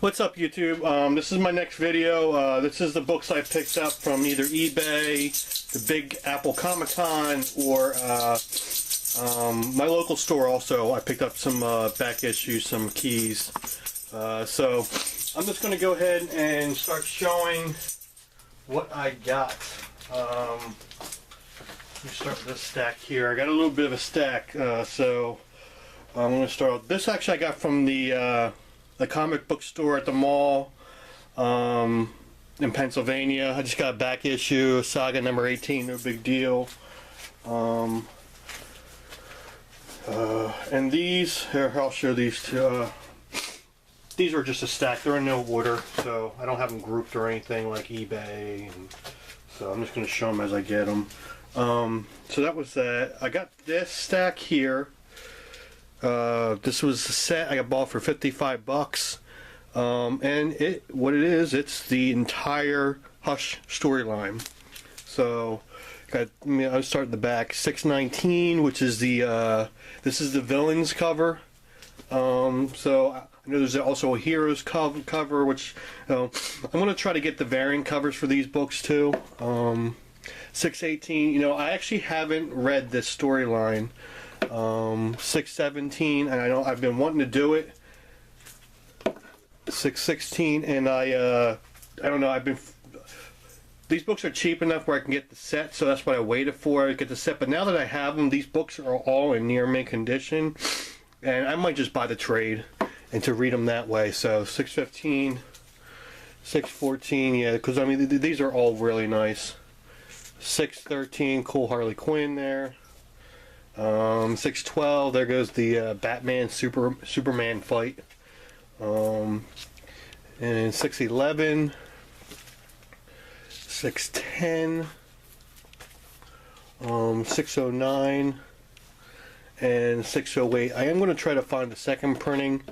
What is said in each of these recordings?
What's up, YouTube? This is my next video. This is the books I picked up from either eBay, the Big Apple Comic-Con, or my local store also. I picked up some back issues, some keys. So I'm just going to go ahead and start showing what I got. Let me start with this stack here. I got a little bit of a stack, so I'm going to start with this. Actually, I got from the comic book store at the mall in Pennsylvania. I just got a back issue, Saga number 18, no big deal. And these, here, I'll show these two. These are just a stack. They're in no order, so I don't have them grouped or anything like eBay. And so I'm just going to show them as I get them. So that was that. I got this stack here. This was a set I got bought for 55 bucks. And what it is, it's the entire Hush storyline. So I'll start at the back. 619, which is the this is the villains cover. So I know there's also a heroes cover, which I'm going to try to get the variant covers for these books too. 618, I actually haven't read this storyline. 617, and I know I've been wanting to do it. 616, and I don't know, these books are cheap enough where I can get the set, so that's what I waited for, to get the set. But now that I have them, these books are all in near mint condition, and I might just buy the trade and to read them that way. So 615, 614, yeah, because I mean these are all really nice. 613, cool Harley Quinn there. 612, there goes the Batman Superman fight. And 611, 610, 609, and 608. I am going to try to find the second printing,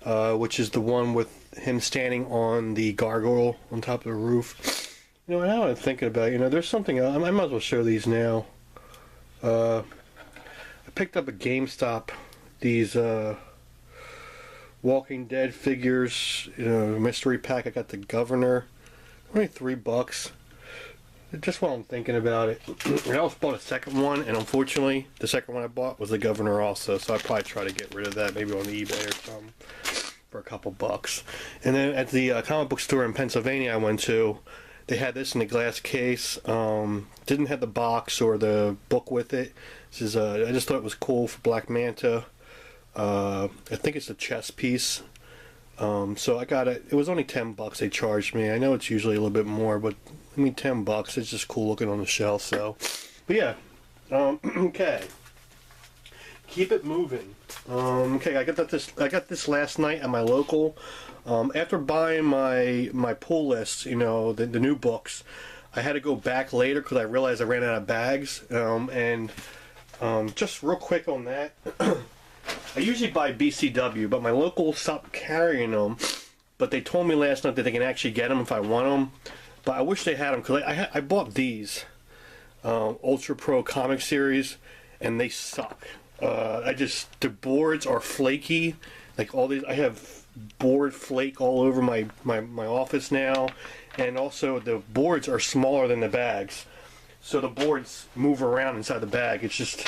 which is the one with him standing on the gargoyle on top of the roof. Now I'm thinking about it, there's something else. I might as well show these now. I picked up at GameStop these Walking Dead figures, mystery pack. I got the Governor, only $3. Just while I'm thinking about it, I also bought a second one, and unfortunately, the second one I bought was the Governor also. So I'd probably try to get rid of that, maybe on eBay or something, for a couple bucks. And then at the comic book store in Pennsylvania I went to, they had this in a glass case. Didn't have the box or the book with it. This is I just thought it was cool for Black Manta. I think it's a chess piece. So I got it. It was only $10 they charged me. I know it's usually a little bit more, but I mean $10. It's just cool looking on the shelf. So, but yeah. Okay. Keep it moving. Okay, I got this last night at my local. After buying my pull list, the new books, I had to go back later because I realized I ran out of bags. Just real quick on that, I usually buy BCW, but my local stopped carrying them. But they told me last night that they can actually get them if I want them. But I wish they had them, because I bought these Ultra Pro comic series, and they suck. The boards are flaky. Like all these, I have board flake all over my office now, and also the boards are smaller than the bags, so the boards move around inside the bag. It's just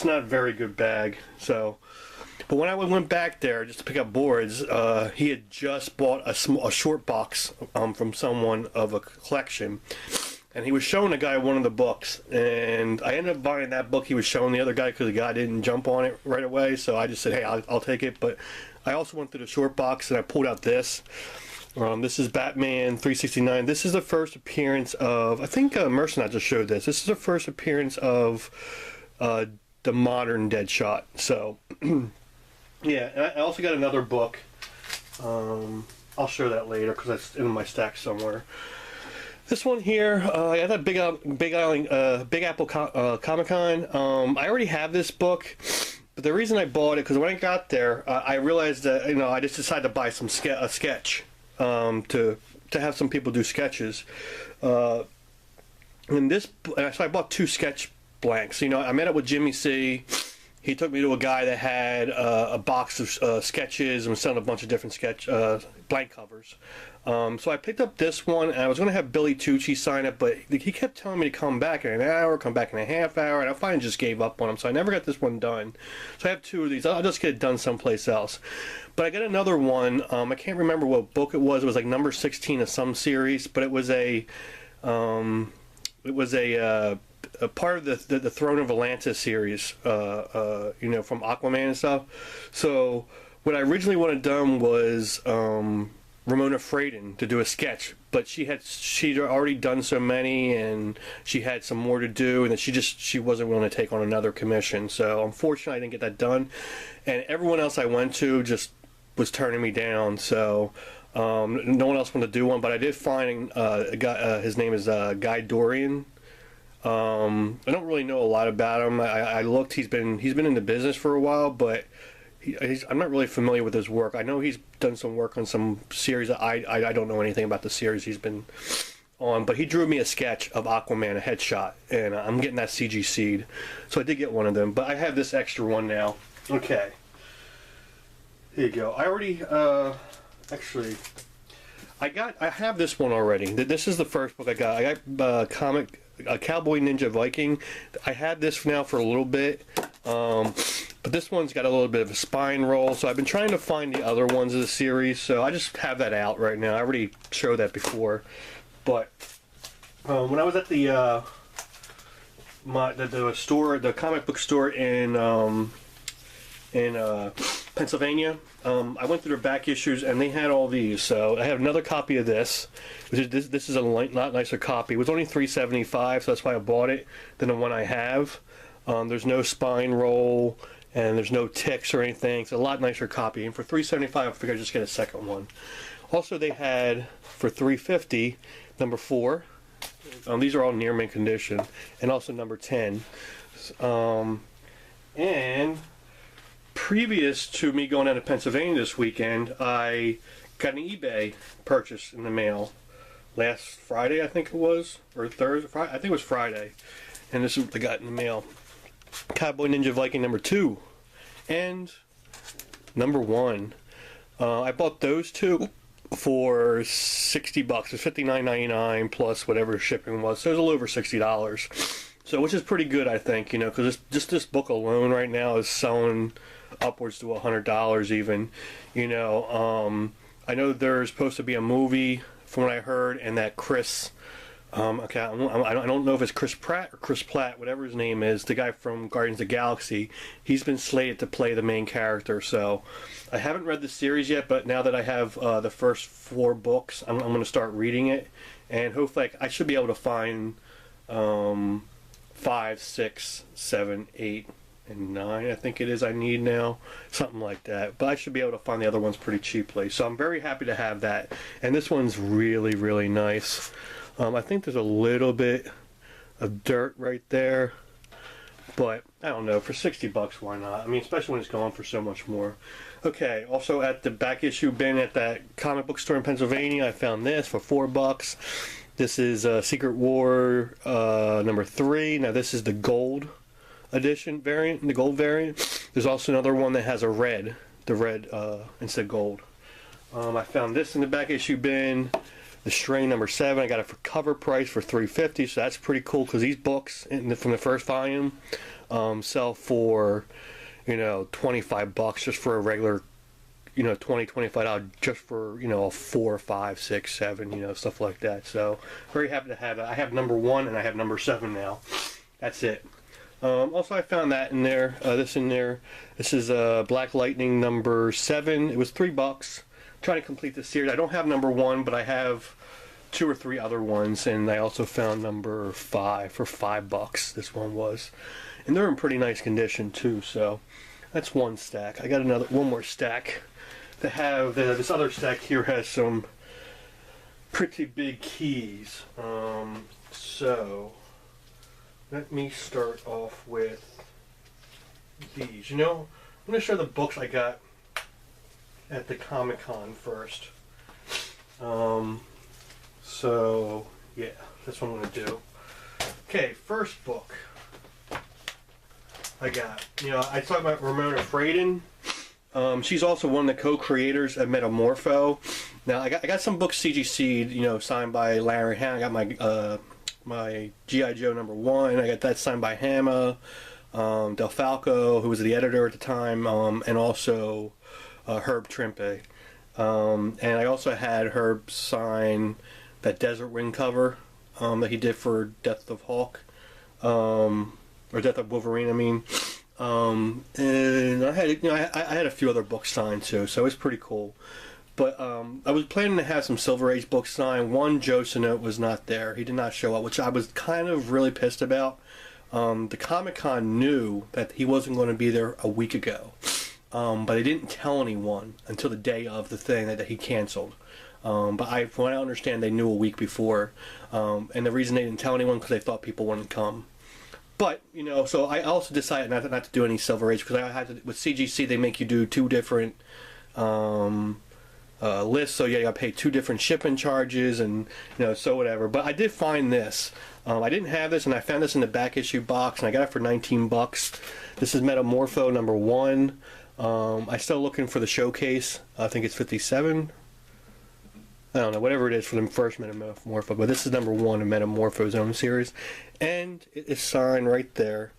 not a very good bag. So, but when I went back there just to pick up boards, he had just bought a short box from someone of a collection. And he was showing the guy one of the books, and I ended up buying that book he was showing the other guy because the guy didn't jump on it right away. So I just said, hey, I'll take it. But I also went through the short box and I pulled out this. This is Batman 369. This is the first appearance of, I think Mercenary just showed this. This is the first appearance of the modern Deadshot. So yeah, and I also got another book. I'll show that later because that's in my stack somewhere. This one here, I got that Big Apple Comic-Con. I already have this book, but the reason I bought it, because when I got there, I realized that I just decided to buy a sketch to have some people do sketches. So I bought 2 sketch blanks. I met up with Jimmy C. he took me to a guy that had a box of sketches and was selling a bunch of different blank covers. So I picked up this one, and I was going to have Billy Tucci sign it, but he kept telling me to come back in an hour, come back in a half hour, and I finally just gave up on him, so I never got this one done. So I have two of these. I'll just get it done someplace else. But I got another one. I can't remember what book it was. It was like number 16 of some series, but it was a part of the Throne of Atlantis series, you know, from Aquaman and stuff. So what I originally wanted done was Ramona Fradon to do a sketch, but she'd already done so many, and she had some more to do, and that she wasn't willing to take on another commission. So unfortunately, I didn't get that done, and everyone else I went to just was turning me down. So no one else wanted to do one, but I did find a guy. His name is Guy Dorian. I don't really know a lot about him. I looked. He's been in the business for a while, but I'm not really familiar with his work. I know he's done some work on some series. I don't know anything about the series he's been on, but he drew me a sketch of Aquaman, a headshot, and I'm getting that CGC'd. So I did get one of them, but I have this extra one now. Okay. Here you go. I already, actually, I have this one already. This is the first book I got. I got Cowboy Ninja Viking. I had this now for a little bit, but this one's got a little bit of a spine roll, so I've been trying to find the other ones of the series, so I just have that out right now. I already showed that before, but when I was at the store, the comic book store in Pennsylvania, I went through their back issues, and they had all these. So I have another copy of this. This is a lot nicer copy. It was only $3.75, so that's why I bought it than the one I have. There's no spine roll, and there's no ticks or anything. It's a lot nicer copy. And for $3.75, I figured I'd just get a second one. Also, they had for $3.50 number 4. These are all near mint condition, and also number 10. And previous to me going out to Pennsylvania this weekend, I got an eBay purchase in the mail last Friday, I think it was, or Thursday. I think it was Friday, and this is what I got in the mail: Cowboy Ninja Viking number 2 and number 1. I bought those two for $60. It was $59.99 plus whatever shipping was, so it was a little over $60. So, which is pretty good, I think, you know, because just this book alone right now is selling upwards to $100 even, you know. I know there's supposed to be a movie from what I heard, and that Chris, okay, I don't know if it's Chris Pratt or Chris Platt, whatever his name is, the guy from Guardians of the Galaxy, he's been slated to play the main character. So I haven't read the series yet, but now that I have the first 4 books, I'm going to start reading it, and hopefully I should be able to find 5, 6, 7, 8, and 9, I think it is I need now, something like that. But I should be able to find the other ones pretty cheaply, so I'm very happy to have that. And this one's really, really nice. I think there's a little bit of dirt right there, but I don't know, for $60, why not? I mean, especially when it's going for so much more. Okay, also at the back issue bin at that comic book store in Pennsylvania, I found this for $4. This is Secret War number 3. Now this is the gold edition variant, the gold variant. There's also another one that has the red instead of gold. I found this in the back issue bin, the String number 7. I got it for cover price for $3.50, so that's pretty cool, because these books from the first volume sell for, you know, $25 just for a regular, you know, $20-$25 just for, you know, a 4, 5, 6, 7, you know, stuff like that. So very happy to have that. I have number 1 and I have number 7 now. That's it. Also, I found that in there. This in there. This is Black Lightning number 7. It was $3. Trying to complete the series. I don't have number 1, but I have 2 or 3 other ones, and I also found number 5 for $5. This one was, and they're in pretty nice condition too. So that's one stack. I got one more stack. To have this other stack here has some pretty big keys. So let me start off with these. You know, I'm going to show the books I got at the Comic-Con first. So yeah, that's what I'm going to do. Okay, first book. I got, I talked about Ramona Fradon. She's also one of the co-creators of Metamorpho. Now, I got some books CGC'd, signed by Larry Hama. I got my G.I. Joe #1. I got that signed by Hama, Del Falco, who was the editor at the time, and also Herb Trimpe. And I also had Herb sign that Desert Wind cover that he did for Death of Hulk, or Death of Wolverine, I mean. And I had, I had a few other books signed too, so it was pretty cool. But I was planning to have some Silver Age books signed. One, Joe Sanote was not there. He did not show up, which I was kind of really pissed about. The Comic-Con knew that he wasn't going to be there a week ago. But they didn't tell anyone until the day of the thing that he canceled. But from what I understand, they knew a week before. And the reason they didn't tell anyone because they thought people wouldn't come. But, so I also decided not to do any Silver Age because I had to, with CGC, they make you do 2 different lists. So, yeah, you got to pay 2 different shipping charges and, so whatever. But I did find this. I didn't have this, and I found this in the back issue box, and I got it for $19. This is Metamorpho #1. I'm still looking for the showcase. I think it's 57. I don't know, whatever it is for the first Metamorpho. But this is #1 in Metamorpho's own series. And it is signed right there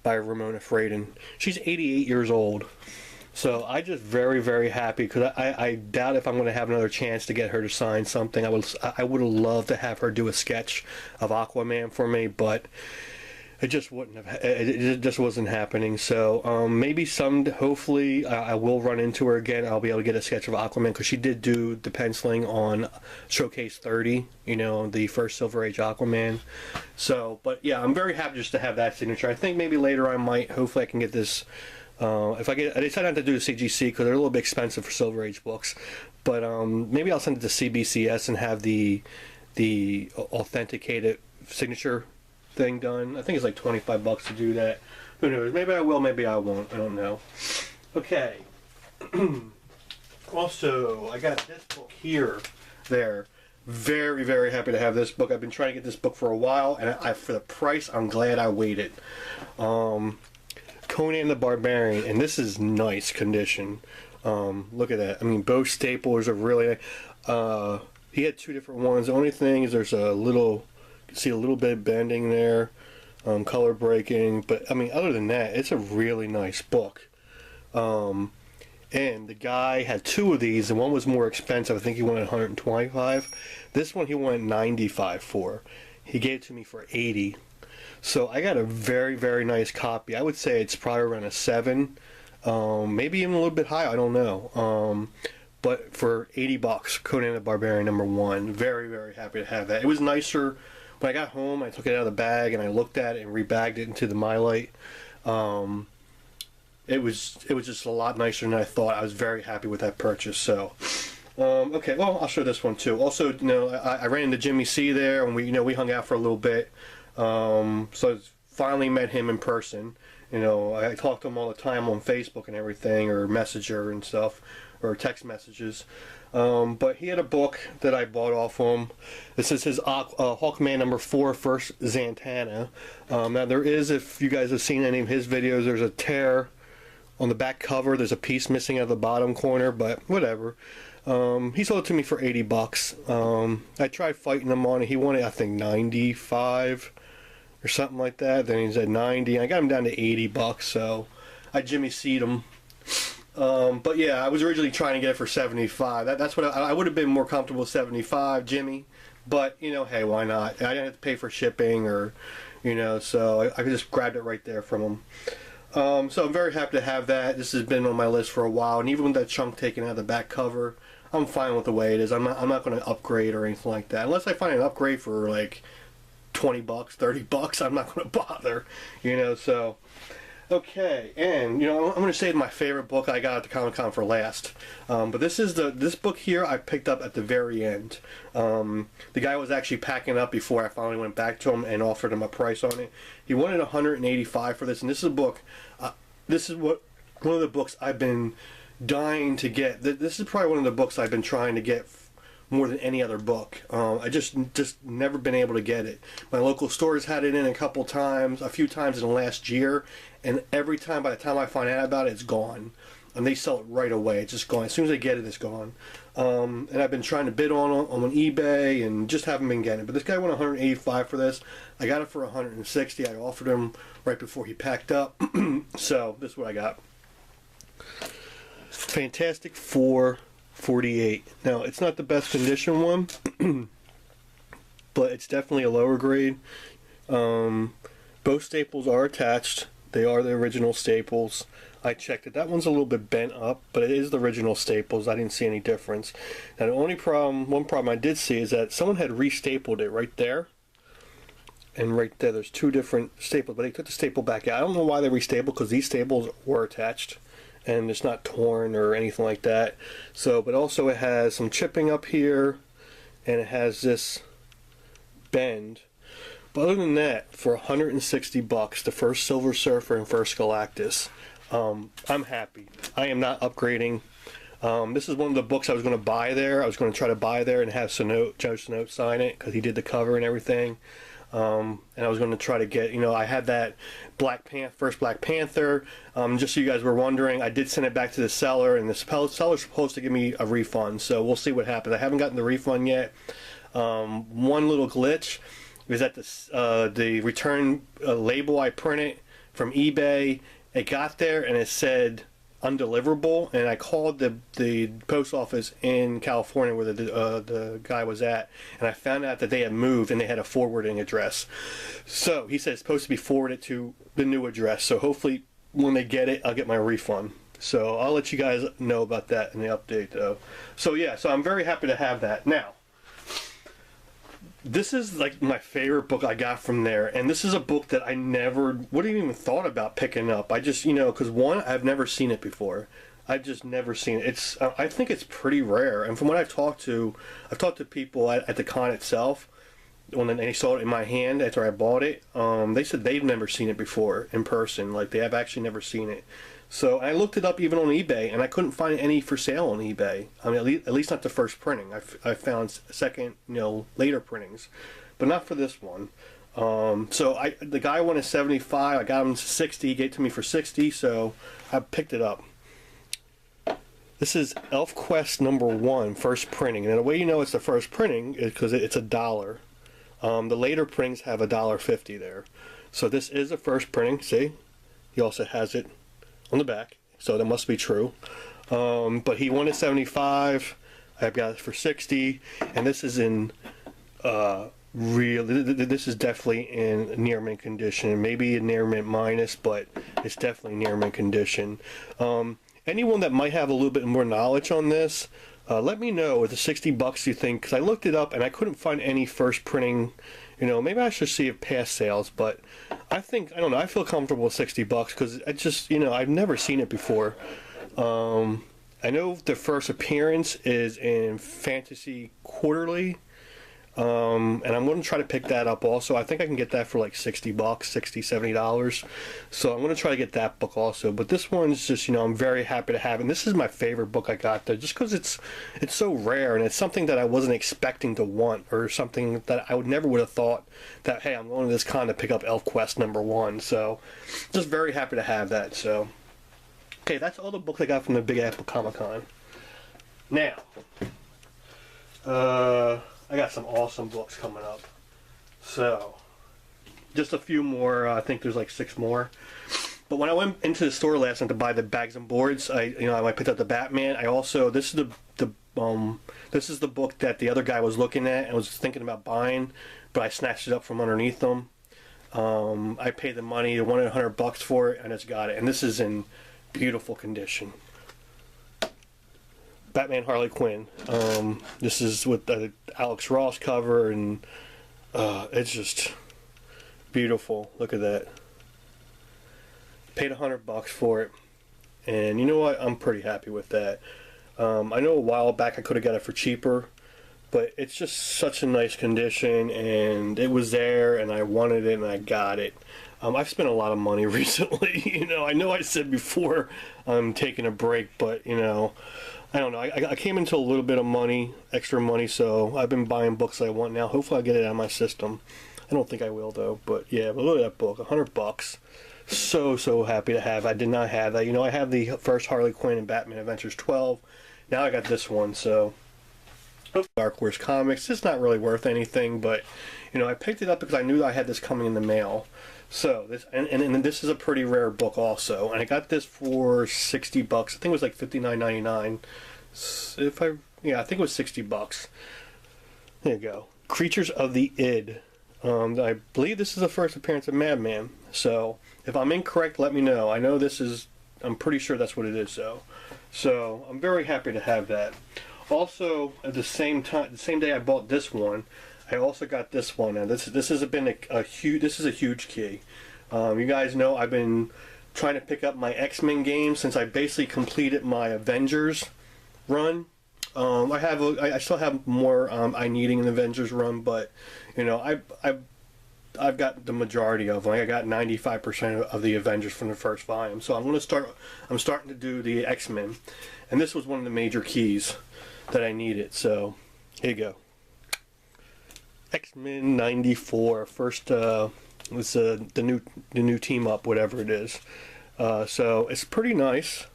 by Ramona Fradon. She's 88 years old. So I'm just very, very happy because I doubt if I'm going to have another chance to get her to sign something. I would have loved to have her do a sketch of Aquaman for me, but it just it just wasn't happening. So maybe hopefully I will run into her again. I'll be able to get a sketch of Aquaman because she did do the penciling on Showcase 30, the first Silver Age Aquaman. So, but yeah, I'm very happy just to have that signature. I think maybe later hopefully I can get this. I decided not to do the CGC because they're a little bit expensive for Silver Age books, but maybe I'll send it to CBCS and have the authenticated signature thing done. I think it's like $25 to do that. Who knows? Maybe I will, maybe I won't. I don't know. Okay. Also, I got this book here. Very, very happy to have this book. I've been trying to get this book for a while, and for the price, I'm glad I waited. Conan the Barbarian, and this is nice condition. Look at that. I mean, both staplers are really. He had 2 different ones. The only thing is there's see a little bit of bending there, color breaking, but I mean, other than that, it's a really nice book. And the guy had 2 of these, and one was more expensive. I think he wanted $125. This one he wanted $95 for. He gave it to me for $80. So I got a very, very nice copy. I would say it's probably around a 7, maybe even a little bit higher. I don't know. But for $80, Conan the Barbarian #1. Very, very happy to have that. It was nicer. When I got home, I took it out of the bag and I looked at it and rebagged it into the MyLite. It was just a lot nicer than I thought. I was very happy with that purchase. So, okay, well, I'll show this one too. Also, I ran into Jimmy C there, and we hung out for a little bit. So I finally met him in person. I talk to him all the time on Facebook and everything, or Messenger and stuff, or text messages. But he had a book that I bought off him. This is his Hawkman #4, First Zatanna. Now there is, if you guys have seen any of his videos, there's a tear on the back cover. There's a piece missing out of the bottom corner, but whatever. He sold it to me for $80. I tried fighting him on it. He wanted, I think, $95 or something like that. Then he said $90. I got him down to $80, so I Jimmy C'd him. But yeah, I was originally trying to get it for $75. That's what I would have been more comfortable with, $75, Jimmy. But hey, why not? I didn't have to pay for shipping, or so I just grabbed it right there from him. So I'm very happy to have that. This has been on my list for a while, and even with that chunk taken out of the back cover, I'm fine with the way it is. I'm not going to upgrade or anything like that, unless I find an upgrade for like $20, $30. I'm not going to bother, So, okay, and I'm going to save my favorite book I got at the Comic-Con for last. But this book here I picked up at the very end. The guy was actually packing up before I finally went back to him and offered him a price on it. He wanted $185 for this, and this is a book. This is one of the books I've been dying to get. This is probably one of the books I've been trying to get more than any other book. I just never been able to get it. My local stores had it in a few times in the last year, and every time, by the time I find out about it, it's gone. And they sell it right away. It's just gone. As soon as I get it, it's gone. And I've been trying to bid on eBay and just haven't been getting it. But this guy went $185 for this. I got it for $160. I offered him right before he packed up. So this is what I got. Fantastic Four 48. Now, it's not the best condition one, but it's definitely a lower grade. Both staples are attached. They are the original staples. I checked it. That one's a little bit bent up, but it is the original staples. I didn't see any difference. Now, the only problem, one problem I did see is that someone had restapled it right there. And right there, there's two different staples, but they took the staple back out. I don't know why they restapled, because these staples were attached. And it's not torn or anything like that. So, but also it has some chipping up here, and it has this bend. But other than that, for $160, the first Silver Surfer and first Galactus, I'm happy. I am not upgrading. This is one of the books I was going to buy there. I was going to try to buy there and have Joe Sanote sign it, because he did the cover and everything. And I was going to try to get, I had that first Black Panther. Just so you guys were wondering, I did send it back to the seller, and the seller's supposed to give me a refund. So we'll see what happens. I haven't gotten the refund yet. One little glitch is that the return label I printed from eBay, it got there and it said undeliverable, and I called the post office in California where the guy was at, and I found out that they had moved and they had a forwarding address. So he said it's supposed to be forwarded to the new address. So hopefully when they get it, I'll get my refund. So I'll let you guys know about that in the update, though. So yeah, so I'm very happy to have that. Now, this is like my favorite book I got from there, and this is a book that I wouldn't even thought about picking up. I just, because one, I've never seen it before. I've just never seen it. I think it's pretty rare, and from what I've talked to people at the con itself, when they saw it in my hand after I bought it, they said they've never seen it before in person. Like, they have actually never seen it. So I looked it up even on eBay, and I couldn't find any for sale on eBay. I mean, at least not the first printing. I found second, later printings, but not for this one. So the guy wanted $75. I got him 60. He gave it to me for 60, so I picked it up. This is Elfquest #1, first printing. And the way you know it's the first printing is because it's $1. The later printings have $1.50 there. So this is the first printing. See, he also has it on the back, so that must be true. But he wanted $75. I've got it for 60, and this is in this is definitely in near mint condition. Maybe a near mint minus, but it's definitely near mint condition. Anyone that might have a little bit more knowledge on this, let me know with the $60 you think, because I looked it up and I couldn't find any first printing. Maybe I should see if past sales, but I don't know, I feel comfortable with $60 because it just, I've never seen it before. I know the first appearance is in Fantasy Quarterly, and I'm going to try to pick that up also. I think I can get that for like $60, $70. So I'm going to try to get that book also. But this one's just, I'm very happy to have it. And this is my favorite book I got there, just because it's so rare, and it's something that I wasn't expecting to want, or something that I would have thought that, hey, I'm going to this con to pick up Elfquest #1. So just very happy to have that. So okay, that's all the books I got from the Big Apple Comic Con. Now, I got some awesome books coming up. So, just a few more. I think there's like 6 more. But when I went into the store last night to buy the bags and boards, I picked up the Batman. I also, this is the book that the other guy was looking at and was thinking about buying, but I snatched it up from underneath them. I paid the money, $100 for it, and I just got it. And this is in beautiful condition. Batman Harley Quinn. This is with the Alex Ross cover, and it's just beautiful. Look at that. Paid $100 for it, and you know what? I'm pretty happy with that. I know a while back I could have got it for cheaper, but it's just such a nice condition, and it was there, and I wanted it, and I got it. I've spent a lot of money recently. I know I said before I'm taking a break, but I don't know. I came into a little bit of money, extra money, so I've been buying books I want now. Hopefully I'll get it out of my system. I don't think I will though, but yeah, but look at that book, $100. So happy to have. I did not have that. You know, I have the first Harley Quinn and Batman Adventures 12. Now I got this one, so Dark Horse Comics. It's not really worth anything, but you know, I picked it up because I knew I had this coming in the mail. So this and this is a pretty rare book also, and I got this for $60. I think it was like $59.99. I think it was $60. There you go. Creatures of the Id. I believe this is the first appearance of Madman. So if I'm incorrect, let me know. I know this is. I'm pretty sure that's what it is. So I'm very happy to have that. Also, at the same time, the same day I bought this one, I also got this one. And this has been a huge key. You guys know I've been trying to pick up my X-Men game since I basically completed my Avengers run. I still have more I needing in the Avengers run, but you know I've got the majority of them. I got 95% of the Avengers from the first volume. So I'm starting to do the X-Men, and this was one of the major keys that I needed. So here you go. X-Men 94 first. Was the new team up, whatever it is. So it's pretty nice.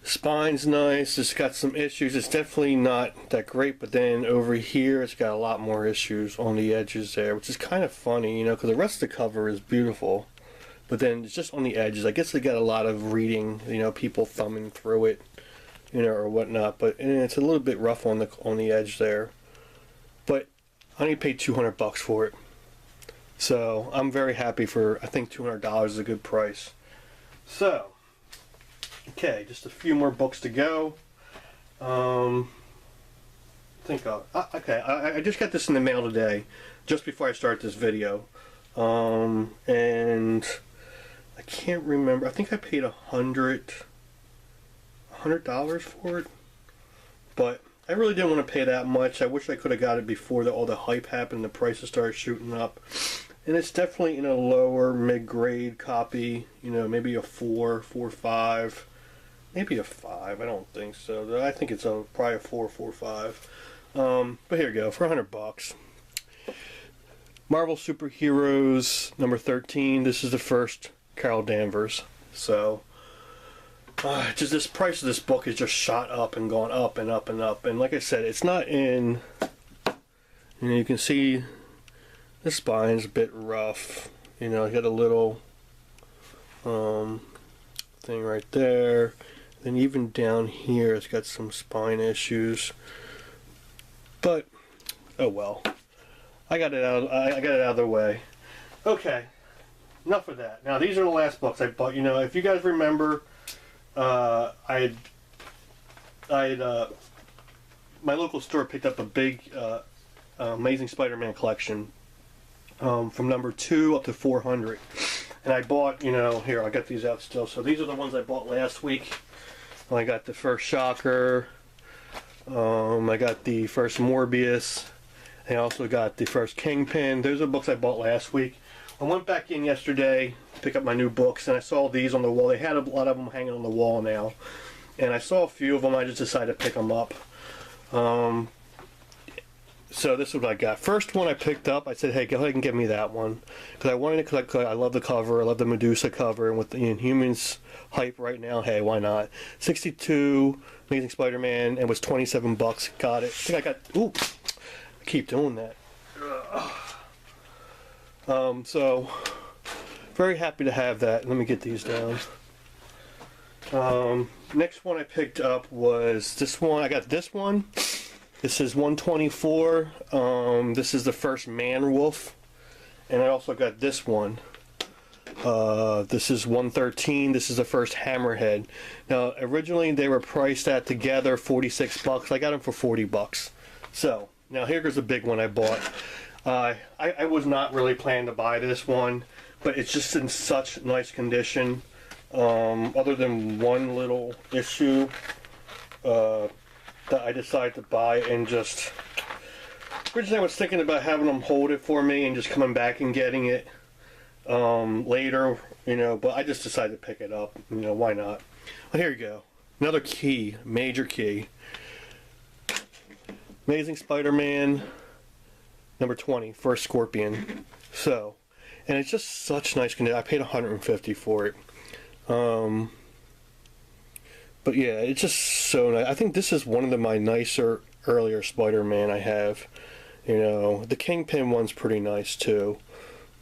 Spine's nice. It's got some issues. It's definitely not that great, but then over here it's got a lot more issues on the edges there, which is kind of funny, you know, because the rest of the cover is beautiful, but then it's just on the edges. I guess they got a lot of reading, you know, people thumbing through it, you know, or whatnot. But and it's a little bit rough on the edge there. But I only paid $200 for it, so I'm very happy for. I think $200 is a good price. So. Okay, just a few more books to go. I just got this in the mail today, just before I start this video. And I can't remember. I think I paid $100 for it. But I really didn't want to pay that much. I wish I could have got it before all the hype happened, the prices started shooting up. And it's definitely in a lower mid-grade copy, you know, maybe a 4, 5. Maybe a 5. I don't think so. I think it's probably a 4, 5. But here we go for $100. Marvel Superheroes number 13. This is the first Carol Danvers. So, just this price of this book has just shot up and gone up and up and up. And like I said, it's not in. You know, you can see the spine's a bit rough. You know, I got a little thing right there. And even down here, it's got some spine issues. But oh well, I got it out. I got it out of the way. Okay, enough of that. Now these are the last books I bought. You know, if you guys remember, I had my local store picked up a big Amazing Spider-Man collection from number 2 up to 400, and I bought. You know, here I got these out still. So these are the ones I bought last week. I got the first Shocker, I got the first Morbius, I also got the first Kingpin. Those are books I bought last week. I went back in yesterday to pick up my new books, and I saw these on the wall. They had a lot of them hanging on the wall now, and I saw a few of them. I just decided to pick them up. So this is what I got. First one I picked up, I said, hey, go ahead and give me that one. Because I wanted it, because I love the cover. I love the Medusa cover. And with the Inhumans hype right now, hey, why not? 62, Amazing Spider-Man, and it was $27. Got it. I think I got, ooh, I keep doing that. So, very happy to have that. Let me get these down. Next one I picked up was this one. I got this one. This is 124. This is the first Man-Wolf, and I also got this one. This is 113. This is the first Hammerhead. Now, originally they were priced at together $46. I got them for $40. So now here goes the big one I bought. I was not really planning to buy this one, but it's just in such nice condition. Other than one little issue. That I decided to buy, and just originally I was thinking about having them hold it for me and just coming back and getting it later, you know, but I just decided to pick it up, you know, why not? Well, here you go. another key, major key. Amazing Spider-Man number 20, First Scorpion. So, and it's just such nice condition. I paid $150 for it. But yeah, it's just so nice. I think this is one of my nicer earlier Spider-Man I have. You know, the Kingpin one's pretty nice too.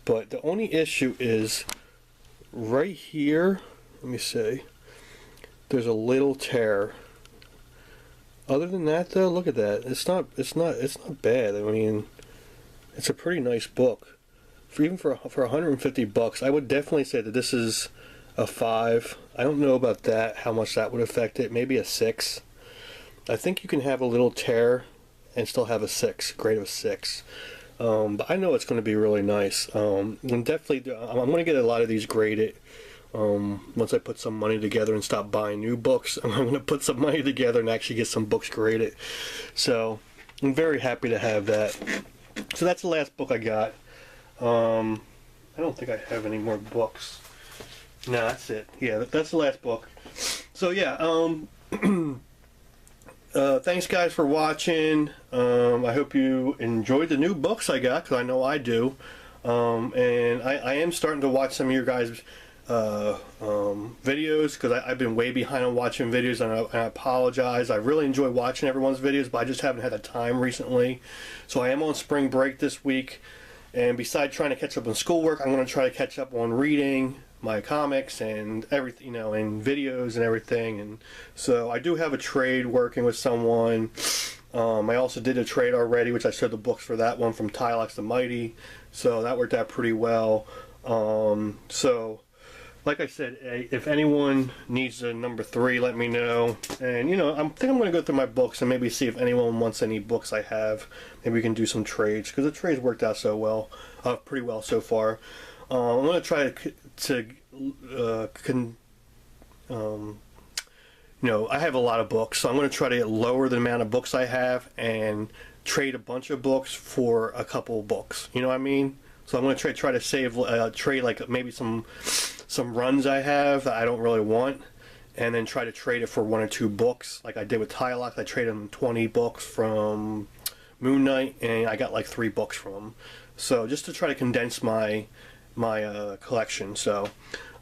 But the only issue is right here, let me see, there's a little tear. Other than that though, look at that. It's not bad. I mean, it's a pretty nice book. Even for $150, I would definitely say that this is a 5. I don't know about that, how much that would affect it. Maybe a 6. I think you can have a little tear and still have a 6, grade of a 6. But I know it's going to be really nice. And definitely, I'm going to get a lot of these graded. Once I put some money together and stop buying new books, I'm going to put some money together and actually get some books graded. So I'm very happy to have that. So that's the last book I got. I don't think I have any more books. No, that's it. Yeah, that's the last book. So yeah, thanks guys for watching. I hope you enjoyed the new books I got, because I know I do. And I am starting to watch some of your guys' videos, because I've been way behind on watching videos, and I apologize. I really enjoy watching everyone's videos, but I just haven't had the time recently. So I am on spring break this week, and besides trying to catch up on schoolwork, I'm going to try to catch up on reading my comics and everything, you know, and videos and everything. And so I do have a trade working with someone. I also did a trade already, which I showed the books for that one from Tylox the Mighty, so that worked out pretty well. So like I said, if anyone needs a number 3, let me know. And you know, I think I'm going to go through my books and maybe see if anyone wants any books I have. Maybe we can do some trades, because the trades worked out so well, pretty well so far. I'm going to try you know, I have a lot of books, so I'm going to try to lower the amount of books I have and trade a bunch of books for a couple of books. You know what I mean? So I'm going to try to save, trade like maybe some runs I have that I don't really want, and then try to trade it for 1 or 2 books, like I did with Tylox. I traded him 20 books from Moon Knight, and I got like 3 books from him. So just to try to condense my collection. So,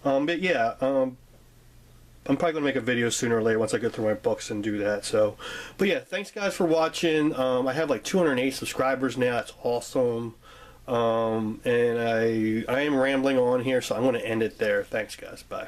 but yeah, I'm probably going to make a video sooner or later once I go through my books and do that. So, but yeah, thanks guys for watching. I have like 208 subscribers now. That's awesome. And I am rambling on here, so I'm going to end it there. Thanks guys. Bye.